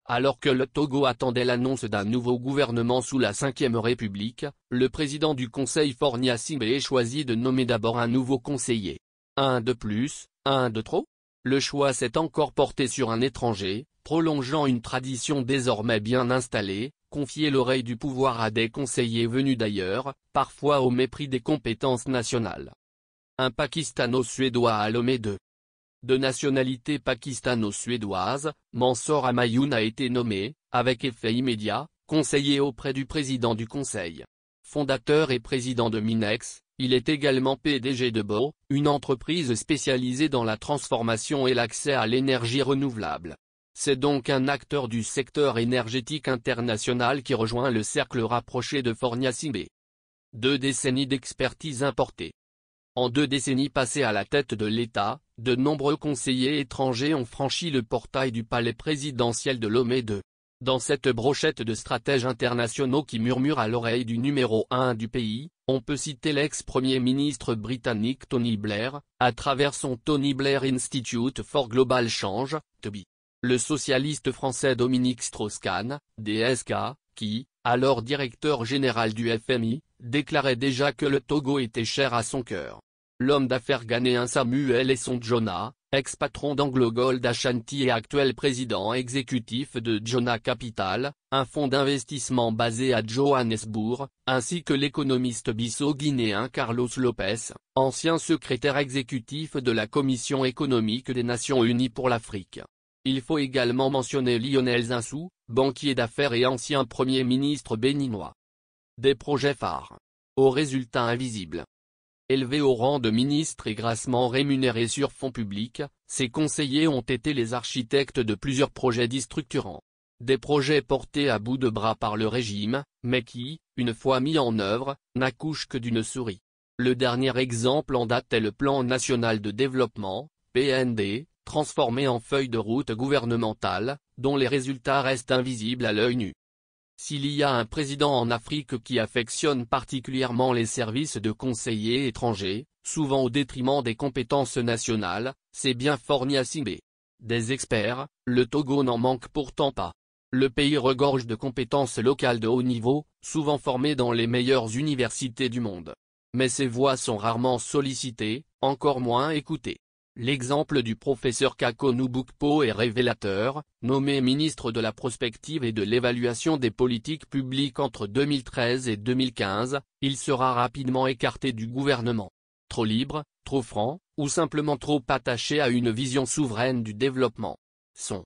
Alors que le Togo attendait l'annonce d'un nouveau gouvernement sous la Ve République, le président du Conseil Faure Gnassingbé choisit de nommer d'abord un nouveau conseiller. Un de plus, un de trop? Le choix s'est encore porté sur un étranger, prolongeant une tradition désormais bien installée, confier l'oreille du pouvoir à des conseillers venus d'ailleurs, parfois au mépris des compétences nationales. Un Pakistano-Suédois à Lomé II. De nationalité pakistano-suédoise, Mansour Hamayoun a été nommé, avec effet immédiat, conseiller auprès du président du Conseil. Fondateur et président de Minex, il est également PDG de BO, une entreprise spécialisée dans la transformation et l'accès à l'énergie renouvelable. C'est donc un acteur du secteur énergétique international qui rejoint le cercle rapproché de Faure Gnassingbé. 2 décennies d'expertise importée. En 2 décennies passées à la tête de l'État, de nombreux conseillers étrangers ont franchi le portail du palais présidentiel de Lomé II. Dans cette brochette de stratèges internationaux qui murmurent à l'oreille du numéro 1 du pays, on peut citer l'ex-premier ministre britannique Tony Blair, à travers son Tony Blair Institute for Global Change, TOGI. Le socialiste français Dominique Strauss-Kahn, DSK, qui, alors directeur général du FMI, déclarait déjà que le Togo était cher à son cœur. L'homme d'affaires ghanéen Samuel Essondjona, ex-patron d'AngloGold Ashanti et actuel président exécutif de Jona Capital, un fonds d'investissement basé à Johannesburg, ainsi que l'économiste bisso-guinéen Carlos Lopez, ancien secrétaire exécutif de la Commission économique des Nations Unies pour l'Afrique. Il faut également mentionner Lionel Zinsou, banquier d'affaires et ancien Premier ministre béninois. Des projets phares. Aux résultats invisibles. Élevés au rang de ministres et grassement rémunérés sur fonds publics, ces conseillers ont été les architectes de plusieurs projets dits structurants. Des projets portés à bout de bras par le régime, mais qui, une fois mis en œuvre, n'accouchent que d'une souris. Le dernier exemple en date est le Plan national de développement, PND, transformé en feuille de route gouvernementale, dont les résultats restent invisibles à l'œil nu. S'il y a un président en Afrique qui affectionne particulièrement les services de conseillers étrangers, souvent au détriment des compétences nationales, c'est bien Faure Gnassingbé. Des experts, le Togo n'en manque pourtant pas. Le pays regorge de compétences locales de haut niveau, souvent formées dans les meilleures universités du monde. Mais ces voix sont rarement sollicitées, encore moins écoutées. L'exemple du professeur Kakonou Boukpo est révélateur. Nommé ministre de la prospective et de l'évaluation des politiques publiques entre 2013 et 2015, il sera rapidement écarté du gouvernement. Trop libre, trop franc, ou simplement trop attaché à une vision souveraine du développement. Son